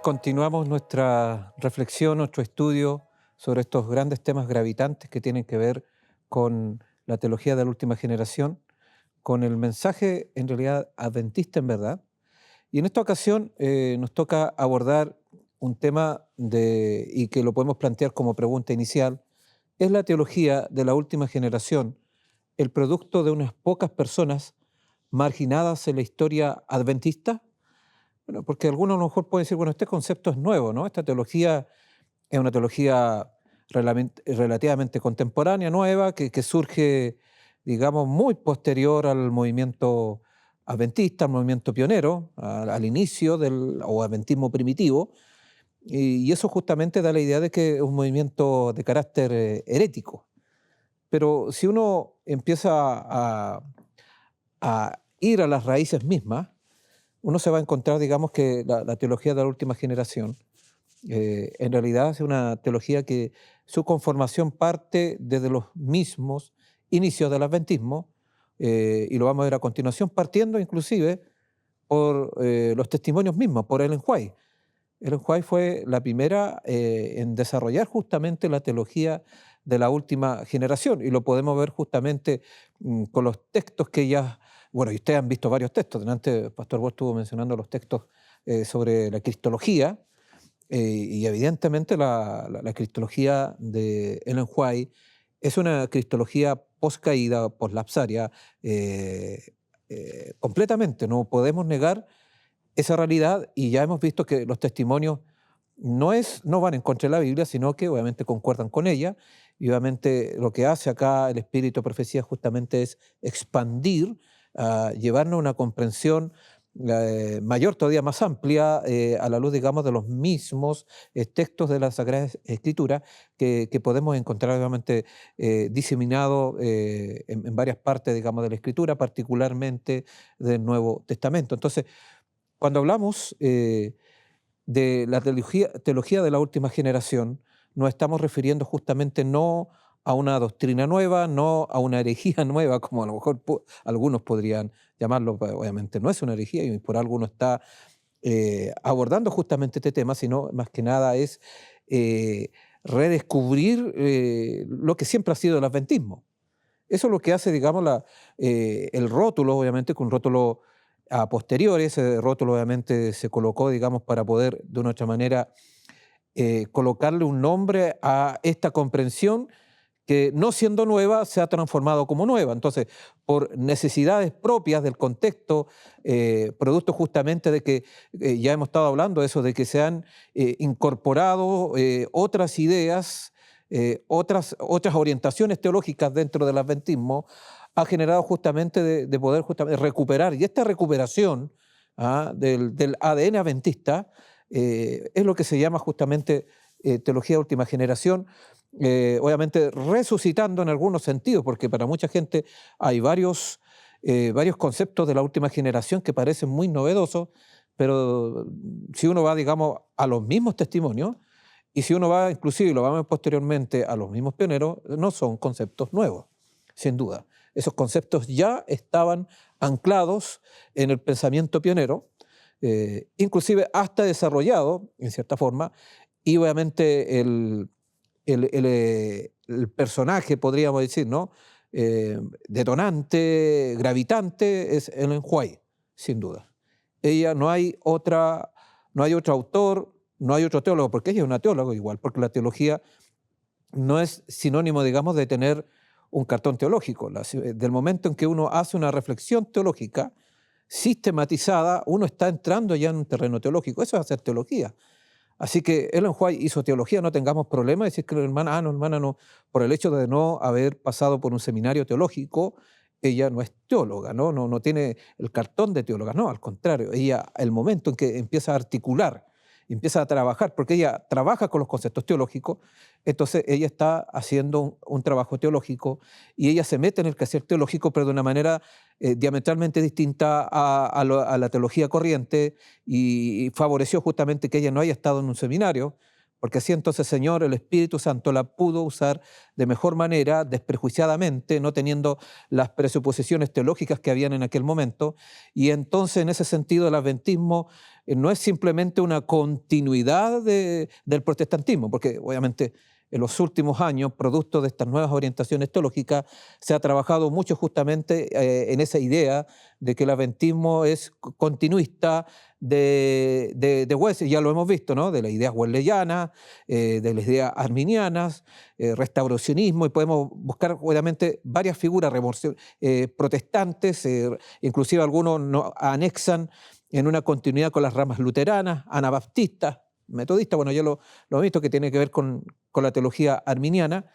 Continuamos nuestra reflexión, nuestro estudio sobre estos grandes temas gravitantes que tienen que ver con la teología de la última generación, con el mensaje en realidad adventista en verdad. Y en esta ocasión nos toca abordar un tema y que lo podemos plantear como pregunta inicial. ¿Es la teología de la última generación el producto de unas pocas personas marginadas en la historia adventista? Bueno, porque algunos a lo mejor pueden decir, bueno, este concepto es nuevo, ¿no? Esta teología es una teología relativamente contemporánea, nueva, que surge, digamos, muy posterior al movimiento adventista, al movimiento pionero, al inicio del o adventismo primitivo, y eso justamente da la idea de que es un movimiento de carácter herético. Pero si uno empieza a ir a las raíces mismas, uno se va a encontrar, digamos, que la teología de la última generación en realidad es una teología que su conformación parte desde los mismos inicios del adventismo, y lo vamos a ver a continuación, partiendo inclusive por los testimonios mismos, por Ellen White. Ellen White fue la primera en desarrollar justamente la teología de la última generación, y lo podemos ver justamente con los textos que ella, bueno, y ustedes han visto varios textos, delante el Pastor Bo estuvo mencionando los textos sobre la cristología, y evidentemente la cristología de Ellen White es una cristología poscaída, poslapsaria, completamente. No podemos negar esa realidad, y ya hemos visto que los testimonios no van en contra de la Biblia, sino que obviamente concuerdan con ella, y obviamente lo que hace acá el Espíritu de Profecía justamente es expandir, llevarnos a una comprensión mayor, todavía más amplia, a la luz, digamos, de los mismos textos de la Sagrada Escritura que podemos encontrar, obviamente, diseminados en varias partes, digamos, de la Escritura, particularmente del Nuevo Testamento. Entonces, cuando hablamos de la teología de la última generación, nos estamos refiriendo justamente no a una doctrina nueva, no a una herejía nueva, como a lo mejor algunos podrían llamarlo. Pues, obviamente no es una herejía y por algo uno está abordando justamente este tema, sino más que nada es redescubrir lo que siempre ha sido el adventismo. Eso es lo que hace, digamos, el rótulo, obviamente, que un rótulo a posteriori. Ese rótulo obviamente se colocó, digamos, para poder de una u otra manera colocarle un nombre a esta comprensión que, no siendo nueva, se ha transformado como nueva. Entonces, por necesidades propias del contexto, producto justamente de que ya hemos estado hablando de eso, de que se han incorporado otras ideas, otras orientaciones teológicas dentro del adventismo, ha generado justamente de poder justamente recuperar. Y esta recuperación del ADN adventista es lo que se llama justamente teología de última generación, obviamente resucitando en algunos sentidos, porque para mucha gente hay varios conceptos de la última generación que parecen muy novedosos, pero si uno va, digamos, a los mismos testimonios, y si uno va, inclusive, y lo vamos posteriormente, a los mismos pioneros, no son conceptos nuevos, sin duda. Esos conceptos ya estaban anclados en el pensamiento pionero, inclusive hasta desarrollado, en cierta forma, y obviamente el personaje, podríamos decir, ¿no? Detonante, gravitante, es Ellen White, sin duda. Ella no hay otro autor, no hay otro teólogo, porque ella es una teóloga igual, porque la teología no es sinónimo, digamos, de tener un cartón teológico. Del momento en que uno hace una reflexión teológica sistematizada, uno está entrando ya en un terreno teológico. Eso es hacer teología. Así que Ellen White hizo teología, no tengamos problemas, decir que la hermana, no, hermana, no, por el hecho de no haber pasado por un seminario teológico, ella no es teóloga, no tiene el cartón de teóloga, no, al contrario, ella, el momento en que empieza a articular, empieza a trabajar, porque ella trabaja con los conceptos teológicos, entonces ella está haciendo un trabajo teológico, y ella se mete en el quehacer teológico, pero de una manera diametralmente distinta a la teología corriente, y favoreció justamente que ella no haya estado en un seminario, porque así entonces, Señor, el Espíritu Santo la pudo usar de mejor manera, desprejuiciadamente, no teniendo las presuposiciones teológicas que habían en aquel momento. Y entonces, en ese sentido, el adventismo no es simplemente una continuidad del protestantismo, porque obviamente en los últimos años, producto de estas nuevas orientaciones teológicas, se ha trabajado mucho justamente en esa idea de que el adventismo es continuista de Wesley, ya lo hemos visto, ¿no? De las ideas wesleyanas, de las ideas arminianas, restauracionismo, y podemos buscar obviamente varias figuras protestantes, inclusive algunos anexan en una continuidad con las ramas luteranas, anabaptistas, metodistas, bueno, ya lo he visto, que tiene que ver con la teología arminiana.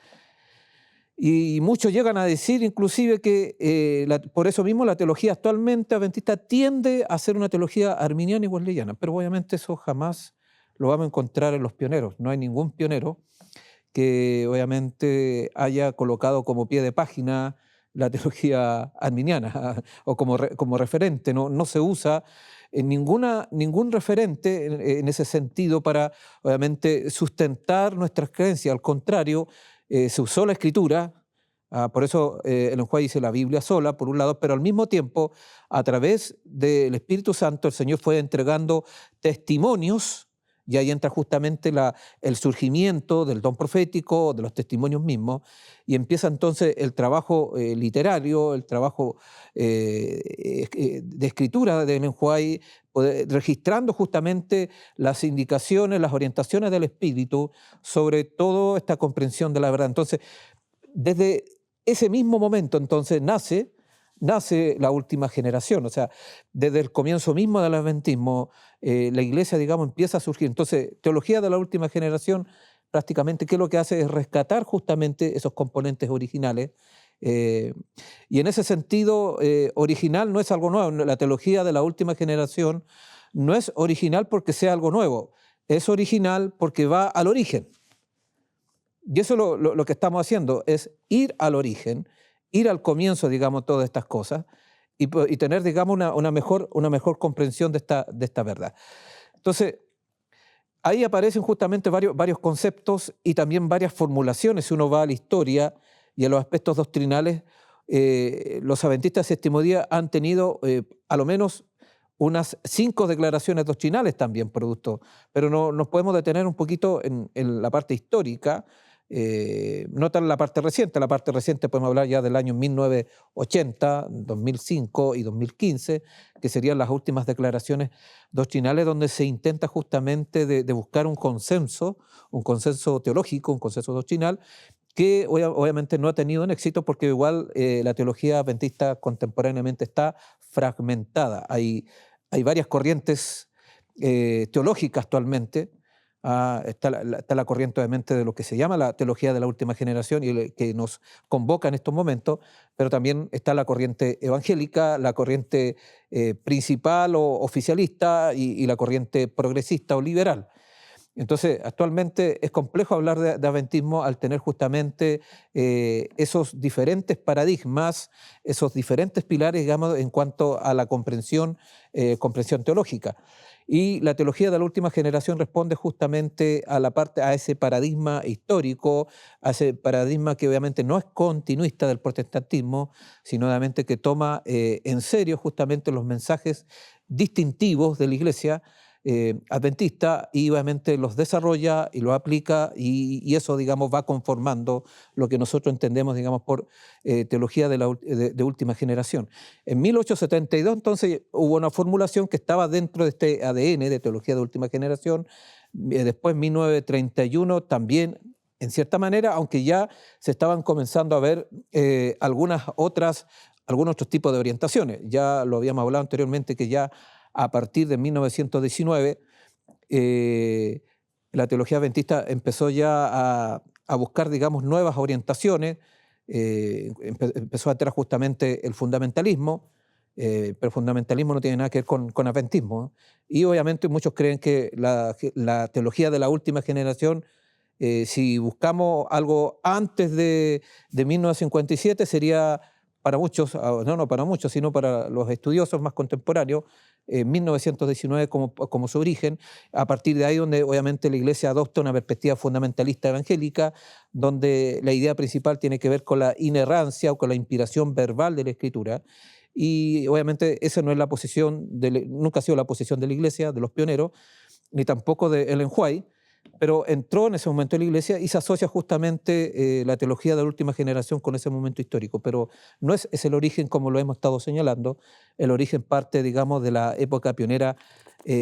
Y muchos llegan a decir inclusive que por eso mismo la teología actualmente adventista tiende a ser una teología arminiana y wesleyana, pero obviamente eso jamás lo vamos a encontrar en los pioneros. No hay ningún pionero que obviamente haya colocado como pie de página la teología arminiana o como referente. No se usa en ningún referente en ese sentido para obviamente sustentar nuestras creencias. Al contrario, se usó la escritura, por eso el enjuague dice la Biblia sola, por un lado, pero al mismo tiempo, a través del Espíritu Santo, el Señor fue entregando testimonios, y ahí entra justamente el surgimiento del don profético, de los testimonios mismos, y empieza entonces el trabajo literario, el trabajo de escritura del enjuague, registrando justamente las indicaciones, las orientaciones del Espíritu sobre toda esta comprensión de la verdad. Entonces, desde ese mismo momento entonces nace la última generación, o sea, desde el comienzo mismo del adventismo, la iglesia, digamos, empieza a surgir. Entonces, teología de la última generación, prácticamente, ¿qué es lo que hace? Es rescatar justamente esos componentes originales. Y en ese sentido, original no es algo nuevo. La teología de la última generación no es original porque sea algo nuevo, es original porque va al origen. Y eso lo que estamos haciendo es ir al origen, ir al comienzo, digamos, todas estas cosas y tener, digamos, una mejor comprensión de esta verdad. Entonces, ahí aparecen justamente varios conceptos y también varias formulaciones. Si uno va a la historia y a los aspectos doctrinales, los adventistas de séptimo día han tenido a lo menos unas 5 declaraciones doctrinales también producto, pero nos podemos detener un poquito en la parte histórica, no tan la parte reciente podemos hablar ya del año 1980, 2005 y 2015, que serían las últimas declaraciones doctrinales donde se intenta justamente de buscar un consenso teológico, un consenso doctrinal, que obviamente no ha tenido un éxito porque igual la teología adventista contemporáneamente está fragmentada. Hay varias corrientes teológicas actualmente. Está la corriente obviamente de lo que se llama la teología de la última generación y que nos convoca en estos momentos, pero también está la corriente evangélica, la corriente principal o oficialista y la corriente progresista o liberal. Entonces, actualmente es complejo hablar de adventismo al tener justamente esos diferentes paradigmas, esos diferentes pilares, digamos, en cuanto a la comprensión teológica. Y la teología de la última generación responde justamente a ese paradigma histórico, a ese paradigma que obviamente no es continuista del protestantismo, sino obviamente que toma en serio justamente los mensajes distintivos de la Iglesia adventista y obviamente los desarrolla y los aplica y eso, digamos, va conformando lo que nosotros entendemos, digamos, por teología de última generación. En 1872, entonces, hubo una formulación que estaba dentro de este ADN de teología de última generación. Después, en 1931, también, en cierta manera, aunque ya se estaban comenzando a ver algunos otros tipos de orientaciones. Ya lo habíamos hablado anteriormente, que ya a partir de 1919, la teología adventista empezó ya a buscar, digamos, nuevas orientaciones, empezó a entrar justamente el fundamentalismo, pero el fundamentalismo no tiene nada que ver con adventismo, ¿no? Y obviamente muchos creen que la teología de la última generación, si buscamos algo antes de 1957, sería para muchos, no para muchos, sino para los estudiosos más contemporáneos, 1919 como su origen, a partir de ahí donde obviamente la Iglesia adopta una perspectiva fundamentalista evangélica, donde la idea principal tiene que ver con la inerrancia o con la inspiración verbal de la Escritura, y obviamente esa no es la posición, nunca ha sido la posición de la Iglesia, de los pioneros, ni tampoco de Ellen White, pero entró en ese momento en la Iglesia y se asocia justamente la teología de la última generación con ese momento histórico, pero no es el origen como lo hemos estado señalando, el origen parte, digamos, de la época pionera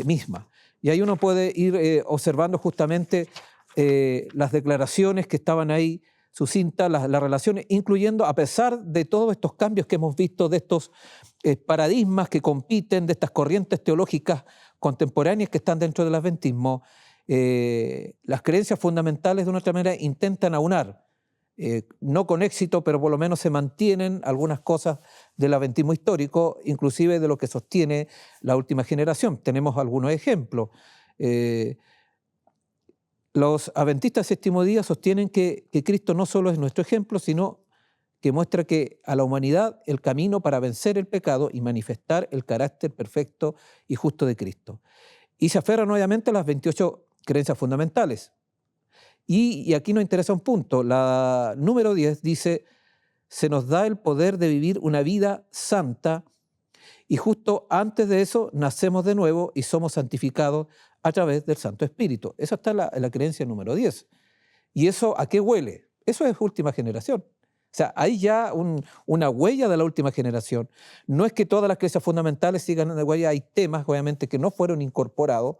misma. Y ahí uno puede ir observando justamente las declaraciones que estaban ahí sucintas, las relaciones, incluyendo, a pesar de todos estos cambios que hemos visto, de estos paradigmas que compiten, de estas corrientes teológicas contemporáneas que están dentro del adventismo, las creencias fundamentales de una otra manera intentan aunar, no con éxito, pero por lo menos se mantienen algunas cosas del adventismo histórico, inclusive de lo que sostiene la última generación. Tenemos algunos ejemplos. Los adventistas del séptimo día sostienen que Cristo no solo es nuestro ejemplo, sino que muestra que a la humanidad el camino para vencer el pecado y manifestar el carácter perfecto y justo de Cristo. Y se aferran obviamente a las 28 creencias fundamentales. Y aquí nos interesa un punto. La número 10 dice, se nos da el poder de vivir una vida santa y justo antes de eso nacemos de nuevo y somos santificados a través del Santo Espíritu. Esa está en la creencia número 10. ¿Y eso a qué huele? Eso es última generación. O sea, hay ya una huella de la última generación. No es que todas las creencias fundamentales sigan una huella, hay temas, obviamente, que no fueron incorporados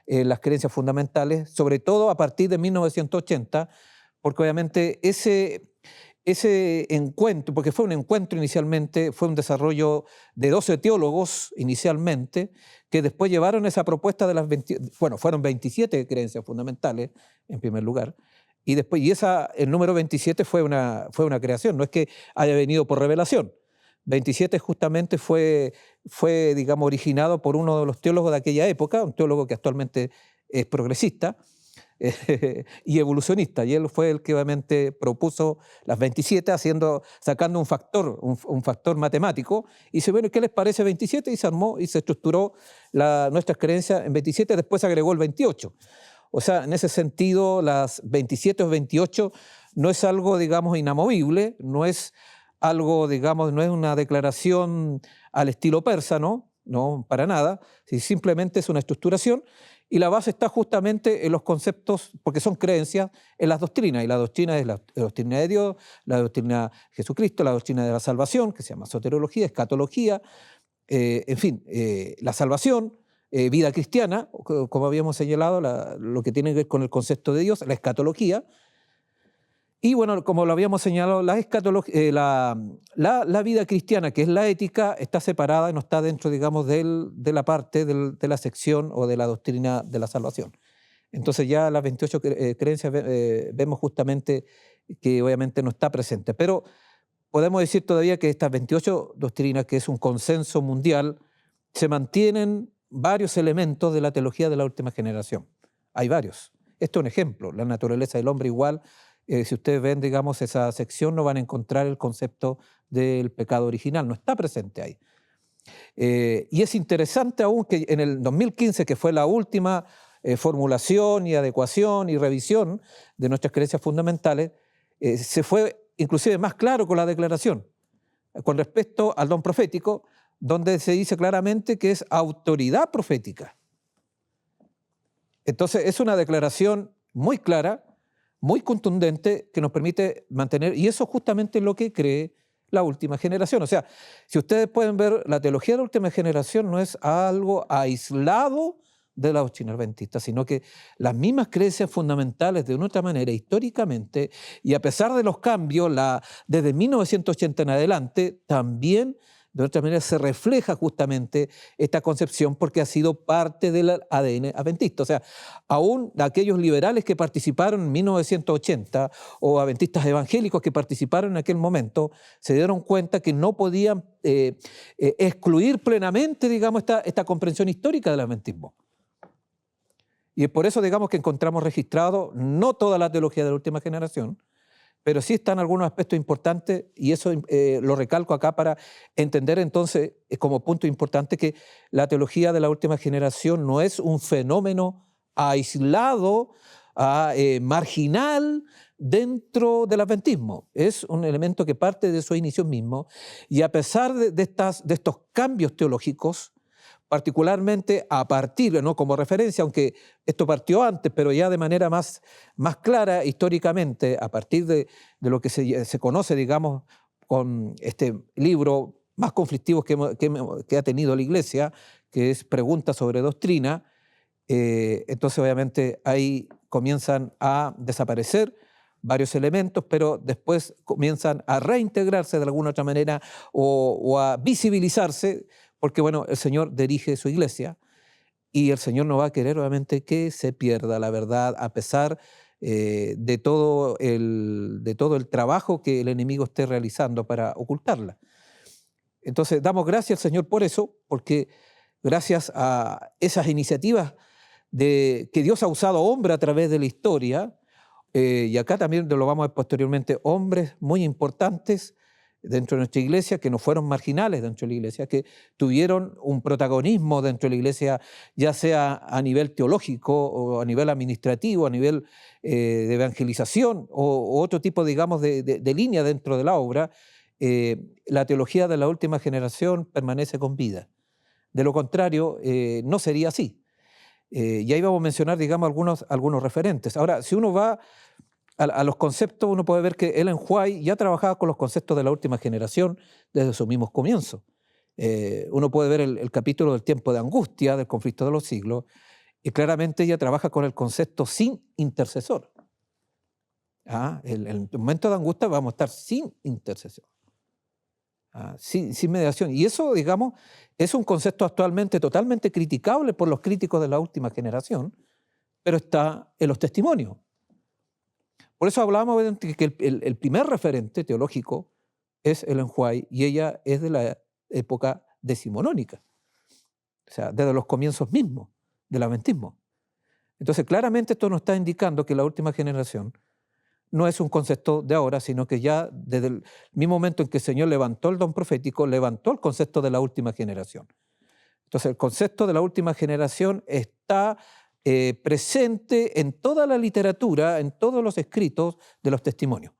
en las creencias fundamentales, sobre todo a partir de 1980, porque obviamente ese encuentro, porque fue un encuentro inicialmente, fue un desarrollo de 12 teólogos inicialmente, que después llevaron esa propuesta de las fueron 27 creencias fundamentales, en primer lugar, y después, el número 27 fue una creación, no es que haya venido por revelación. 27 justamente fue, digamos, originado por uno de los teólogos de aquella época, un teólogo que actualmente es progresista y evolucionista, y él fue el que obviamente propuso las 27 sacando un factor matemático, y dice, bueno, ¿qué les parece 27? Y se armó y se estructuró nuestras creencias en 27, después agregó el 28. O sea, en ese sentido, las 27 o 28 no es algo, digamos, inamovible, no es algo, digamos, no es una declaración al estilo persa, ¿no? No, para nada, simplemente es una estructuración y la base está justamente en los conceptos, porque son creencias en las doctrinas, y la doctrina es la doctrina de Dios, la doctrina de Jesucristo, la doctrina de la salvación, que se llama soteriología, escatología, en fin, la salvación, vida cristiana, como habíamos señalado, lo que tiene que ver con el concepto de Dios, la escatología. Y bueno, como lo habíamos señalado, la vida cristiana, que es la ética, está separada y no está dentro, digamos, de la parte de la sección o de la doctrina de la salvación. Entonces ya las 28 creencias vemos justamente que obviamente no está presente. Pero podemos decir todavía que estas 28 doctrinas, que es un consenso mundial, se mantienen varios elementos de la teología de la última generación. Hay varios. Esto es un ejemplo. La naturaleza del hombre igual. Si ustedes ven, digamos, esa sección, no van a encontrar el concepto del pecado original. No está presente ahí. Y es interesante aún que en el 2015, que fue la última formulación y adecuación y revisión de nuestras creencias fundamentales, se fue inclusive más claro con la declaración con respecto al don profético, donde se dice claramente que es autoridad profética. Entonces es una declaración muy clara, muy contundente, que nos permite mantener, y eso justamente es lo que cree la última generación. O sea, si ustedes pueden ver, la teología de la última generación no es algo aislado de la doctrina adventista, sino que las mismas creencias fundamentales, de una otra manera, históricamente, y a pesar de los cambios, desde 1980 en adelante, también de otra manera se refleja justamente esta concepción porque ha sido parte del ADN adventista. O sea, aún aquellos liberales que participaron en 1980 o adventistas evangélicos que participaron en aquel momento se dieron cuenta que no podían excluir plenamente, digamos, esta comprensión histórica del adventismo. Y es por eso, digamos, que encontramos registrado no toda la teología de la última generación, pero sí están algunos aspectos importantes y eso lo recalco acá para entender entonces como punto importante que la teología de la última generación no es un fenómeno aislado, marginal dentro del adventismo. Es un elemento que parte de su inicio mismo y a pesar de estos cambios teológicos, particularmente a partir, no como referencia, aunque esto partió antes, pero ya de manera más clara históricamente, a partir de lo que se conoce, digamos, con este libro más conflictivo que ha tenido la Iglesia, que es Preguntas sobre Doctrina. Entonces obviamente ahí comienzan a desaparecer varios elementos, pero después comienzan a reintegrarse de alguna otra manera o a visibilizarse, porque bueno, el Señor dirige su iglesia y el Señor no va a querer obviamente que se pierda la verdad a pesar de todo el trabajo que el enemigo esté realizando para ocultarla. Entonces damos gracias al Señor por eso, porque gracias a esas iniciativas que Dios ha usado hombre a través de la historia, y acá también lo vamos a ver posteriormente, hombres muy importantes dentro de nuestra iglesia, que no fueron marginales dentro de la iglesia, que tuvieron un protagonismo dentro de la iglesia, ya sea a nivel teológico o a nivel administrativo, a nivel de evangelización o otro tipo, digamos, de línea dentro de la obra. La teología de la última generación permanece con vida. De lo contrario, no sería así. Y ahí vamos a mencionar, digamos, algunos referentes. Ahora, si uno va a los conceptos, uno puede ver que Ellen White ya trabajaba con los conceptos de la última generación desde sus mismos comienzos. Uno puede ver el capítulo del tiempo de angustia, del conflicto de los siglos, y claramente ella trabaja con el concepto sin intercesor. En el momento de angustia vamos a estar sin intercesión. Sin mediación. Y eso, digamos, es un concepto actualmente totalmente criticable por los críticos de la última generación, pero está en los testimonios. Por eso hablábamos de que el primer referente teológico es Ellen White y ella es de la época decimonónica, o sea, desde los comienzos mismos del adventismo. Entonces, claramente esto nos está indicando que la última generación no es un concepto de ahora, sino que ya desde el mismo momento en que el Señor levantó el don profético, levantó el concepto de la última generación. Entonces, el concepto de la última generación está presente en toda la literatura, en todos los escritos de los testimonios.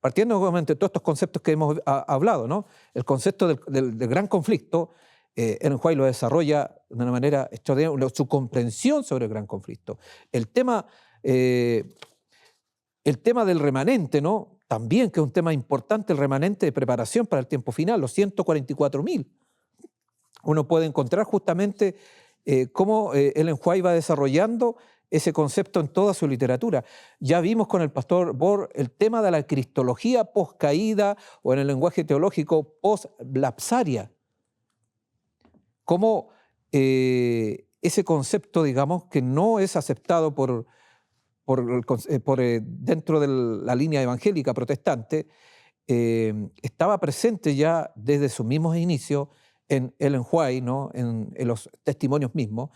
Partiendo obviamente de todos estos conceptos que hemos hablado, ¿no? El concepto del gran conflicto, Ellen White lo desarrolla de una manera extraordinaria, su comprensión sobre el gran conflicto. El tema del remanente, ¿no? También, que es un tema importante, el remanente de preparación para el tiempo final, los 144.000. Uno puede encontrar justamente cómo Ellen White va desarrollando ese concepto en toda su literatura. Ya vimos con el pastor Bohr el tema de la cristología post-caída o en el lenguaje teológico post-lapsaria. Cómo ese concepto, digamos, que no es aceptado dentro de la línea evangélica protestante, estaba presente ya desde sus mismos inicios en Ellen White, ¿no? en los testimonios mismos,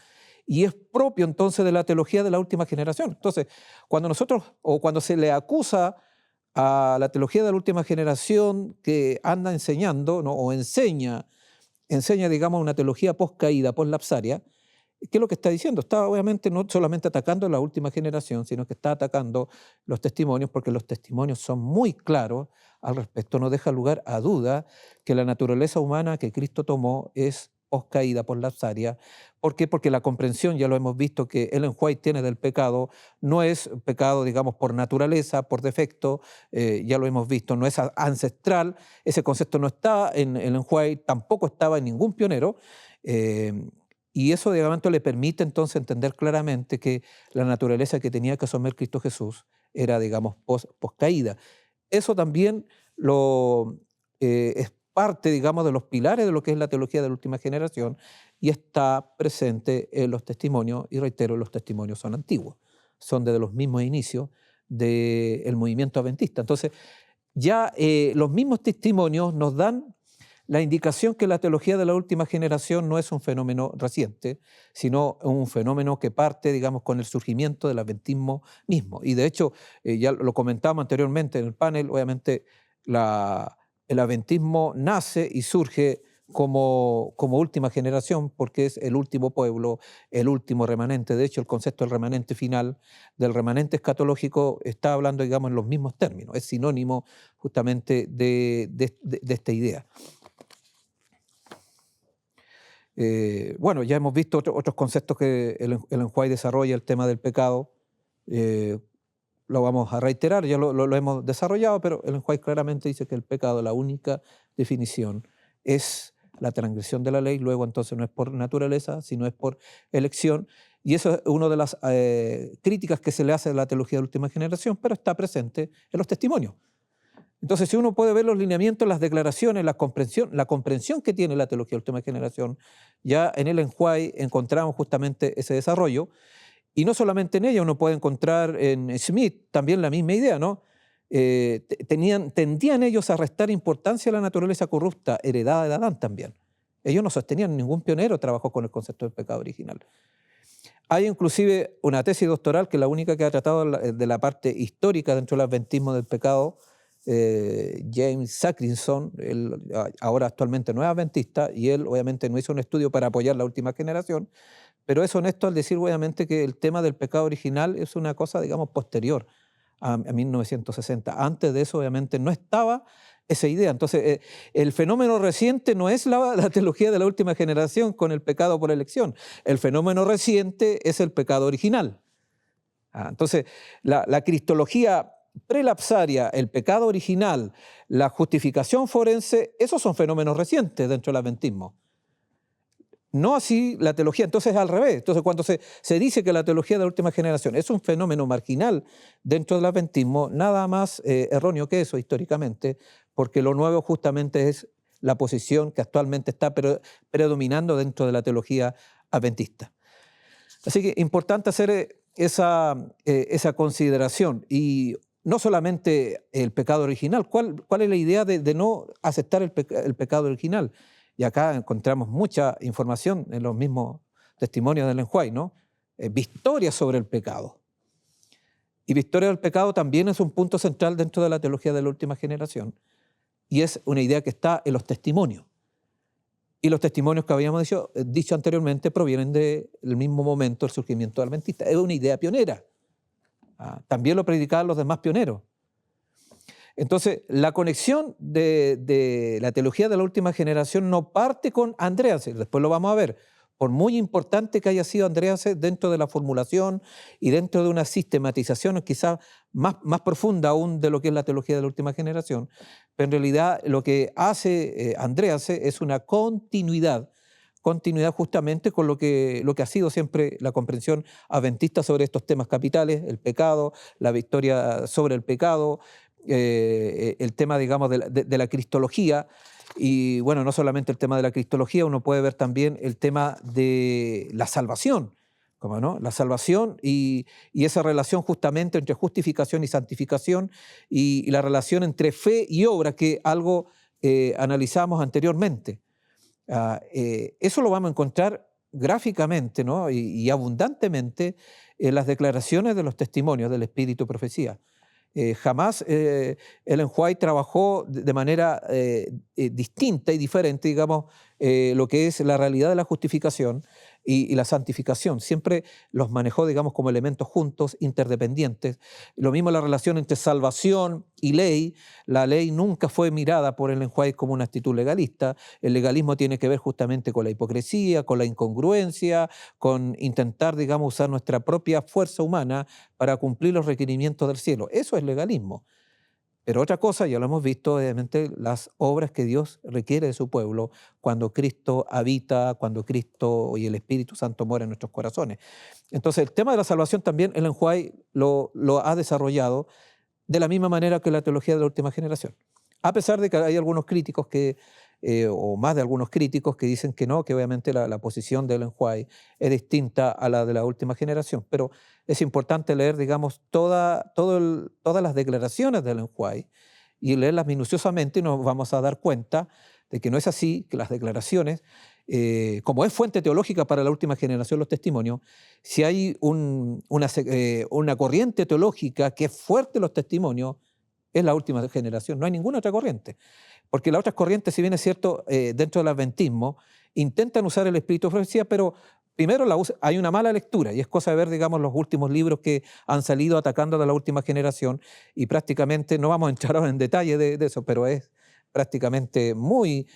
y es propio entonces de la teología de la última generación. Entonces, cuando se le acusa a la teología de la última generación que anda enseñando, ¿no? o enseña, digamos, una teología post-caída, post-lapsaria, ¿qué es lo que está diciendo? Está obviamente no solamente atacando a la última generación, sino que está atacando los testimonios, porque los testimonios son muy claros al respecto. No deja lugar a duda que la naturaleza humana que Cristo tomó es poscaída, poslapsaria. ¿Por qué? Porque la comprensión, ya lo hemos visto, que Ellen White tiene del pecado, no es pecado, digamos, por naturaleza, por defecto, ya lo hemos visto, no es ancestral. Ese concepto no está en Ellen White, tampoco estaba en ningún pionero. Y eso, digamos, le permite entonces entender claramente que la naturaleza que tenía que asumir Cristo Jesús era, digamos, poscaída. Eso también es parte, digamos, de los pilares de lo que es la teología de la última generación y está presente en los testimonios, y reitero, los testimonios son antiguos, son desde los mismos inicios del movimiento adventista. Entonces, ya los mismos testimonios nos dan la indicación que la teología de la última generación no es un fenómeno reciente, sino un fenómeno que parte, digamos, con el surgimiento del adventismo mismo. Y de hecho, ya lo comentamos anteriormente en el panel, obviamente el adventismo nace y surge como última generación porque es el último pueblo, el último remanente. De hecho, el concepto del remanente final, del remanente escatológico, está hablando, digamos, en los mismos términos. Es sinónimo justamente de esta idea. Bueno, ya hemos visto otros conceptos que Ellen White desarrolla, el tema del pecado. Lo vamos a reiterar, ya lo hemos desarrollado, pero Ellen White claramente dice que el pecado, la única definición, es la transgresión de la ley. Luego, entonces, no es por naturaleza, sino es por elección. Y eso es una de las críticas que se le hace a la teología de última generación, pero está presente en los testimonios. Entonces, si uno puede ver los lineamientos, las declaraciones, la comprensión que tiene la teología de última generación, ya en Ellen White encontramos justamente ese desarrollo. Y no solamente en ella, uno puede encontrar en Smith también la misma idea, ¿no? Tendían ellos a restar importancia a la naturaleza corrupta heredada de Adán también. Ellos no sostenían, ningún pionero trabajó con el concepto del pecado original. Hay inclusive una tesis doctoral, que es la única que ha tratado de la parte histórica dentro del adventismo del pecado, James Sackrinson. Él ahora actualmente no es adventista y él obviamente no hizo un estudio para apoyar la última generación, pero es honesto al decir obviamente que el tema del pecado original es una cosa, digamos, posterior a 1960. Antes de eso obviamente no estaba esa idea. Entonces el fenómeno reciente no es la teología de la última generación con el pecado por elección. El fenómeno reciente es el pecado original. Entonces la cristología prelapsaria, el pecado original, la justificación forense, esos son fenómenos recientes dentro del adventismo. No así la teología, entonces es al revés. Entonces cuando se dice que la teología de la última generación es un fenómeno marginal dentro del adventismo, nada más erróneo que eso históricamente, porque lo nuevo justamente es la posición que actualmente está predominando dentro de la teología adventista. Así que importante hacer esa consideración. Y no solamente el pecado original, ¿cuál es la idea de no aceptar el pecado original? Y acá encontramos mucha información en los mismos testimonios de Ellen White, ¿no? Victoria sobre el pecado. Y victoria del pecado también es un punto central dentro de la teología de la última generación. Y es una idea que está en los testimonios. Y los testimonios que habíamos dicho anteriormente provienen del mismo momento del surgimiento adventista. Es una idea pionera. También lo predicaban los demás pioneros. Entonces, la conexión de la teología de la última generación no parte con Andreasen, después lo vamos a ver, por muy importante que haya sido Andreasen dentro de la formulación y dentro de una sistematización quizás más profunda aún de lo que es la teología de la última generación, pero en realidad lo que hace Andreasen es una continuidad justamente con lo que ha sido siempre la comprensión adventista sobre estos temas capitales, el pecado, la victoria sobre el pecado, el tema, digamos, de la cristología. Y bueno, no solamente el tema de la cristología, uno puede ver también el tema de la salvación, ¿cómo no? La salvación y esa relación justamente entre justificación y santificación y la relación entre fe y obra, que algo analizamos anteriormente. Eso lo vamos a encontrar gráficamente, ¿no? y abundantemente en las declaraciones de los testimonios del Espíritu Profecía. Jamás Ellen White trabajó de manera distinta y diferente, digamos, lo que es la realidad de la justificación y la santificación. Siempre los manejó, digamos, como elementos juntos, interdependientes. Lo mismo la relación entre salvación y ley. La ley nunca fue mirada por Ellen White como una actitud legalista. El legalismo tiene que ver justamente con la hipocresía, con la incongruencia, con intentar, digamos, usar nuestra propia fuerza humana para cumplir los requerimientos del cielo. Eso es legalismo. Pero otra cosa, ya lo hemos visto, obviamente, las obras que Dios requiere de su pueblo cuando Cristo habita, cuando Cristo y el Espíritu Santo mueren en nuestros corazones. Entonces, el tema de la salvación también Ellen White lo ha desarrollado de la misma manera que la teología de la última generación. A pesar de que hay algunos críticos o más de algunos críticos que dicen que no, que obviamente la posición de Ellen White es distinta a la de la última generación, pero es importante leer, digamos, todas las declaraciones de Ellen White y leerlas minuciosamente y nos vamos a dar cuenta de que no es así, que las declaraciones, como es fuente teológica para la última generación los testimonios, si hay una corriente teológica que es fuerte en los testimonios, es la última generación, no hay ninguna otra corriente. Porque las otras corrientes, si bien es cierto, dentro del adventismo, intentan usar el espíritu de profecía, pero primero hay una mala lectura, y es cosa de ver, digamos, los últimos libros que han salido atacando a la última generación, y prácticamente, no vamos a entrar ahora en detalle de eso, pero es prácticamente muy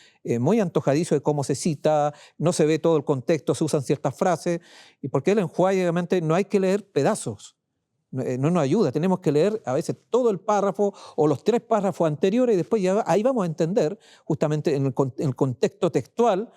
antojadizo de cómo se cita, no se ve todo el contexto, se usan ciertas frases, y porque el enjuague, obviamente, no hay que leer pedazos. No nos ayuda, tenemos que leer a veces todo el párrafo o los 3 párrafos anteriores y después ya ahí vamos a entender justamente en el contexto textual,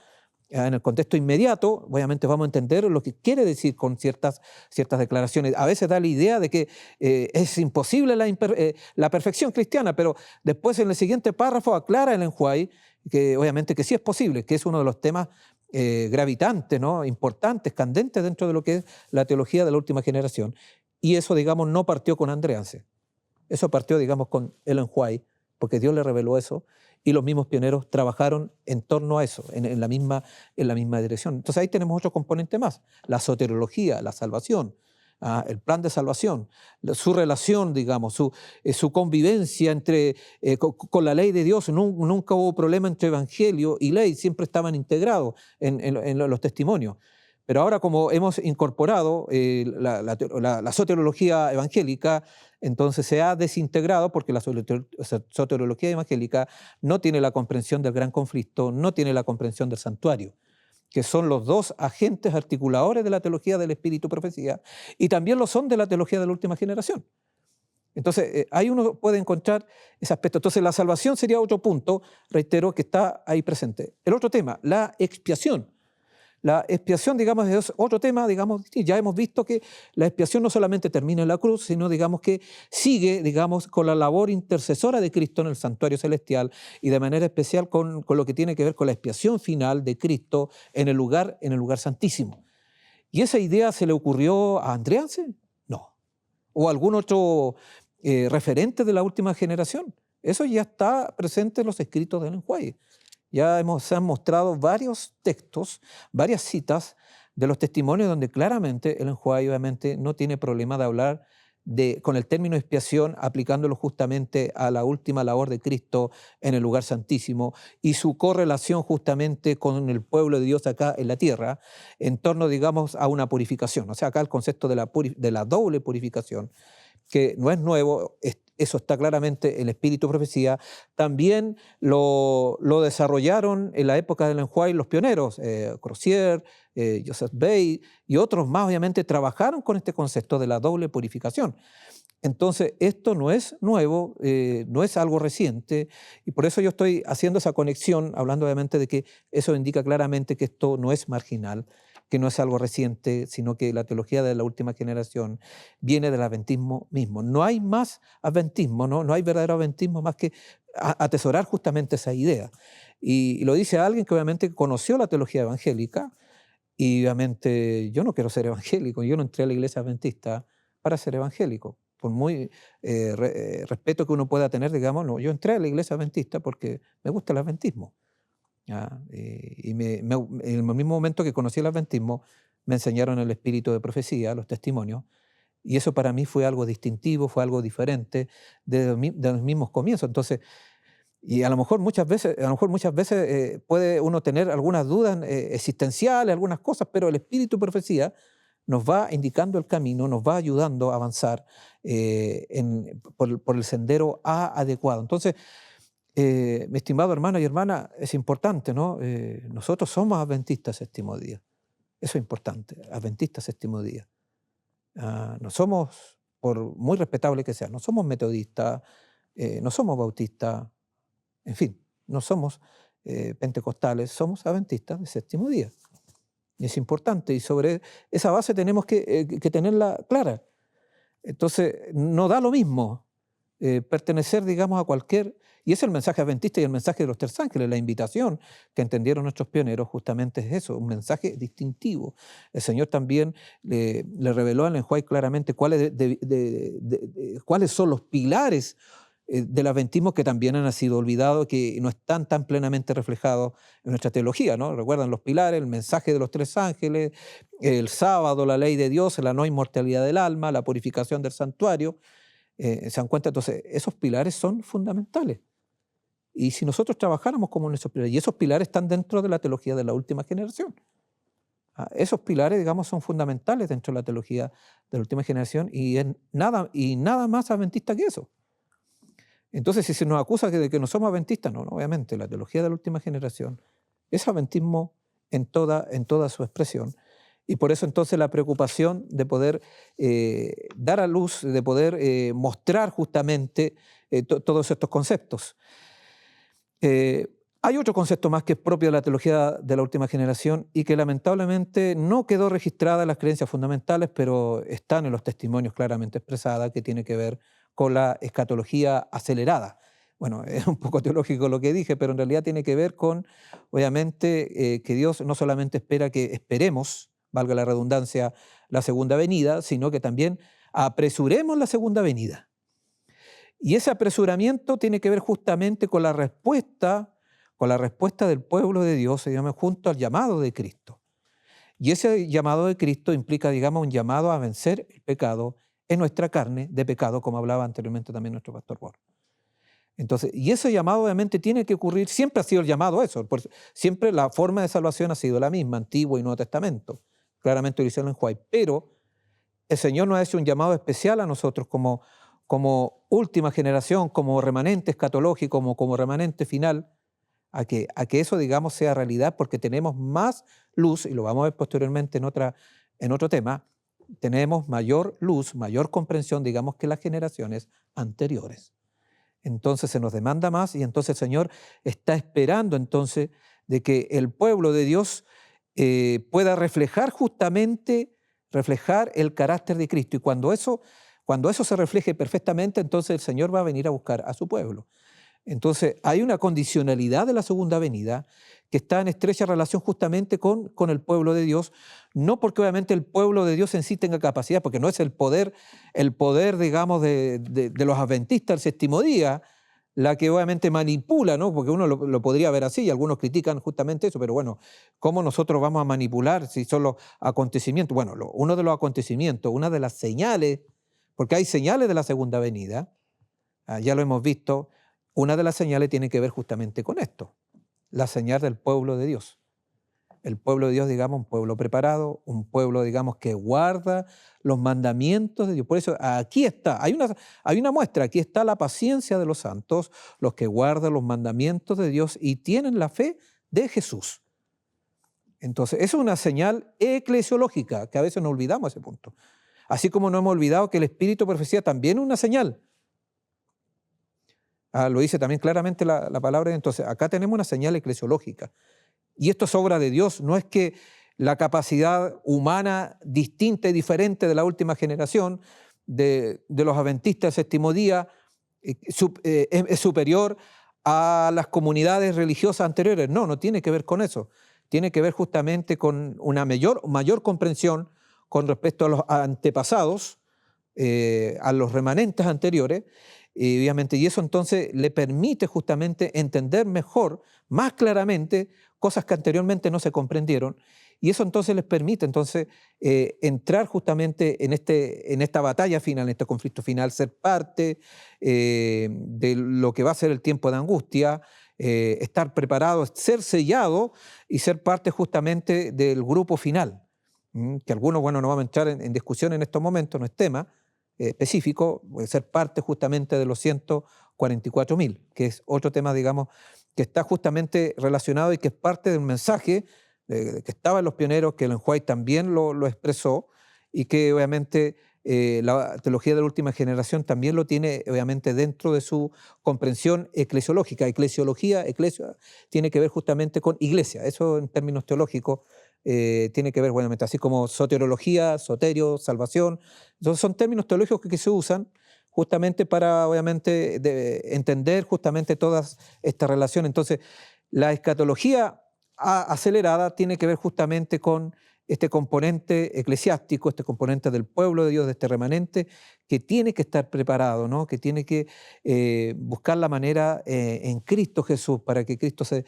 en el contexto inmediato, obviamente vamos a entender lo que quiere decir con ciertas declaraciones. A veces da la idea de que es imposible la perfección cristiana, pero después en el siguiente párrafo aclara el enjuague que obviamente que sí es posible, que es uno de los temas gravitantes, ¿no? Importantes, candentes dentro de lo que es la teología de la última generación. Y eso, digamos, no partió con Andreanse. Eso partió, digamos, con Ellen White, porque Dios le reveló eso, y los mismos pioneros trabajaron en torno a eso, en la misma dirección. Entonces ahí tenemos otro componente más, la soteriología, la salvación, el plan de salvación, su relación, digamos, su convivencia con la ley de Dios. Nunca hubo problema entre evangelio y ley, siempre estaban integrados en los testimonios. Pero ahora, como hemos incorporado la soteriología evangélica, entonces se ha desintegrado, porque la soteriología evangélica no tiene la comprensión del gran conflicto, no tiene la comprensión del santuario, que son los 2 agentes articuladores de la teología del espíritu profecía, y también lo son de la teología de la última generación. Entonces, ahí uno puede encontrar ese aspecto. Entonces, la salvación sería otro punto, reitero, que está ahí presente. El otro tema, la expiación. La expiación, digamos, es otro tema, digamos, ya hemos visto que la expiación no solamente termina en la cruz, sino, digamos, que sigue, digamos, con la labor intercesora de Cristo en el santuario celestial, y de manera especial con lo que tiene que ver con la expiación final de Cristo en el lugar santísimo. ¿Y esa idea se le ocurrió a Andreanse? No. ¿O algún otro referente de la última generación? Eso ya está presente en los escritos del enjuague. Ya se han mostrado varios textos, varias citas de los testimonios donde claramente el enjuague obviamente no tiene problema de hablar con el término expiación, aplicándolo justamente a la última labor de Cristo en el lugar santísimo, y su correlación justamente con el pueblo de Dios acá en la tierra, en torno, digamos, a una purificación. O sea, acá el concepto de la doble purificación, que no es nuevo, eso está claramente en el espíritu de profecía. También lo desarrollaron en la época del enjuague los pioneros, Crozier, Joseph Bay y otros más, obviamente, trabajaron con este concepto de la doble purificación. Entonces, esto no es nuevo, no es algo reciente, y por eso yo estoy haciendo esa conexión, hablando obviamente de que eso indica claramente que esto no es marginal, que no es algo reciente, sino que la teología de la última generación viene del adventismo mismo. No hay más adventismo, no hay verdadero adventismo más que atesorar justamente esa idea. Y lo dice alguien que obviamente conoció la teología evangélica, y obviamente yo no quiero ser evangélico, yo no entré a la iglesia adventista para ser evangélico. Por muy respeto que uno pueda tener, digamos, no, yo entré a la iglesia adventista porque me gusta el adventismo. Y en el mismo momento que conocí el adventismo, me enseñaron el espíritu de profecía, los testimonios, y eso para mí fue algo distintivo, fue algo diferente de los mismos comienzos. Entonces, y a lo mejor muchas veces puede uno tener algunas dudas existenciales, algunas cosas, pero el espíritu de profecía nos va indicando el camino, nos va ayudando a avanzar por el sendero adecuado. Entonces, mi estimado hermano y hermana, es importante, ¿no? Nosotros somos adventistas séptimo día. Eso es importante, adventistas séptimo día. No somos, por muy respetable que sea, no somos metodistas, no somos bautistas, en fin, no somos pentecostales, somos adventistas de séptimo día. Y es importante, y sobre esa base tenemos que tenerla clara. Entonces, no da lo mismo pertenecer, digamos, a cualquier... Y es el mensaje adventista y el mensaje de los 3 ángeles, la invitación que entendieron nuestros pioneros justamente es eso, un mensaje distintivo. El Señor también le reveló al enjuague claramente cuáles son los pilares del adventismo que también han sido olvidados, que no están tan plenamente reflejados en nuestra teología, ¿no? Recuerdan los pilares, el mensaje de los tres ángeles, el sábado, la ley de Dios, la no inmortalidad del alma, la purificación del santuario. ¿Se dan cuenta? Entonces, esos pilares son fundamentales. Y si nosotros trabajáramos como en esos pilares, y esos pilares están dentro de la teología de la última generación. Esos pilares, digamos, son fundamentales dentro de la teología de la última generación y nada más adventista que eso. Entonces, si se nos acusa de que no somos adventistas, no, obviamente, la teología de la última generación es adventismo en toda su expresión. Y por eso entonces la preocupación de poder dar a luz, de poder mostrar justamente todos estos conceptos. Hay otro concepto más que es propio de la teología de la última generación y que lamentablemente no quedó registrada en las creencias fundamentales, pero están en los testimonios claramente expresada, que tiene que ver con la escatología acelerada. Bueno, es un poco teológico lo que dije, pero en realidad tiene que ver con, obviamente, que Dios no solamente espera que esperemos, valga la redundancia, la segunda venida, sino que también apresuremos la segunda venida. Y ese apresuramiento tiene que ver justamente con la respuesta del pueblo de Dios, digamos, junto al llamado de Cristo. Y ese llamado de Cristo implica, digamos, un llamado a vencer el pecado en nuestra carne de pecado, como hablaba anteriormente también nuestro pastor Borja. Entonces, y ese llamado obviamente tiene que ocurrir, siempre ha sido el llamado a eso, siempre la forma de salvación ha sido la misma, Antiguo y Nuevo Testamento, claramente lo dice Ellen White, pero el Señor nos ha hecho un llamado especial a nosotros como última generación, como remanente escatológico, como remanente final, a que eso, digamos, sea realidad, porque tenemos más luz, y lo vamos a ver posteriormente en otro tema, tenemos mayor luz, mayor comprensión, digamos, que las generaciones anteriores. Entonces se nos demanda más y entonces el Señor está esperando entonces de que el pueblo de Dios pueda reflejar el carácter de Cristo. Y cuando eso se refleje perfectamente, entonces el Señor va a venir a buscar a su pueblo. Entonces hay una condicionalidad de la segunda venida que está en estrecha relación justamente con el pueblo de Dios, no porque obviamente el pueblo de Dios en sí tenga capacidad, porque no es el poder digamos, de los adventistas del séptimo día, la que obviamente manipula, ¿no? Porque uno lo podría ver así, y algunos critican justamente eso, pero bueno, ¿cómo nosotros vamos a manipular si son los acontecimientos? Bueno, uno de los acontecimientos, una de las señales, porque hay señales de la segunda venida, ya lo hemos visto, una de las señales tiene que ver justamente con esto, la señal del pueblo de Dios. El pueblo de Dios, digamos, un pueblo preparado, un pueblo, digamos, que guarda los mandamientos de Dios. Por eso aquí está, hay una muestra, aquí está la paciencia de los santos, los que guardan los mandamientos de Dios y tienen la fe de Jesús. Entonces, eso es una señal eclesiológica, que a veces nos olvidamos ese punto. Así como no hemos olvidado que el Espíritu de profecía también es una señal. Lo dice también claramente la palabra. Entonces, acá tenemos una señal eclesiológica. Y esto es obra de Dios, no es que la capacidad humana distinta y diferente de la última generación, de los adventistas del séptimo día, es superior a las comunidades religiosas anteriores. No tiene que ver con eso. Tiene que ver justamente con una mayor comprensión con respecto a los antepasados, a los remanentes anteriores, y obviamente, y eso entonces le permite justamente entender mejor, más claramente, cosas que anteriormente no se comprendieron, y eso entonces les permite entrar justamente en esta batalla final, en este conflicto final, ser parte de lo que va a ser el tiempo de angustia, estar preparado, ser sellado y ser parte justamente del grupo final, que algunos, bueno, no vamos a entrar en discusión en estos momentos, no es tema específico, puede ser parte justamente de los 144.000, que es otro tema, digamos, que está justamente relacionado y que es parte de un mensaje que estaba en los pioneros, que Ellen White también lo expresó y que obviamente la teología de la última generación también lo tiene obviamente dentro de su comprensión eclesiológica. Eclesia tiene que ver justamente con iglesia, eso en términos teológicos tiene que ver, obviamente, así como soteriología, soterio, salvación. Entonces son términos teológicos que se usan justamente para, obviamente, entender justamente todas estas relaciones. Entonces, la escatología acelerada tiene que ver justamente con este componente eclesiástico, este componente del pueblo de Dios, de este remanente, que tiene que estar preparado, ¿no? Que tiene que buscar la manera en Cristo Jesús para que Cristo se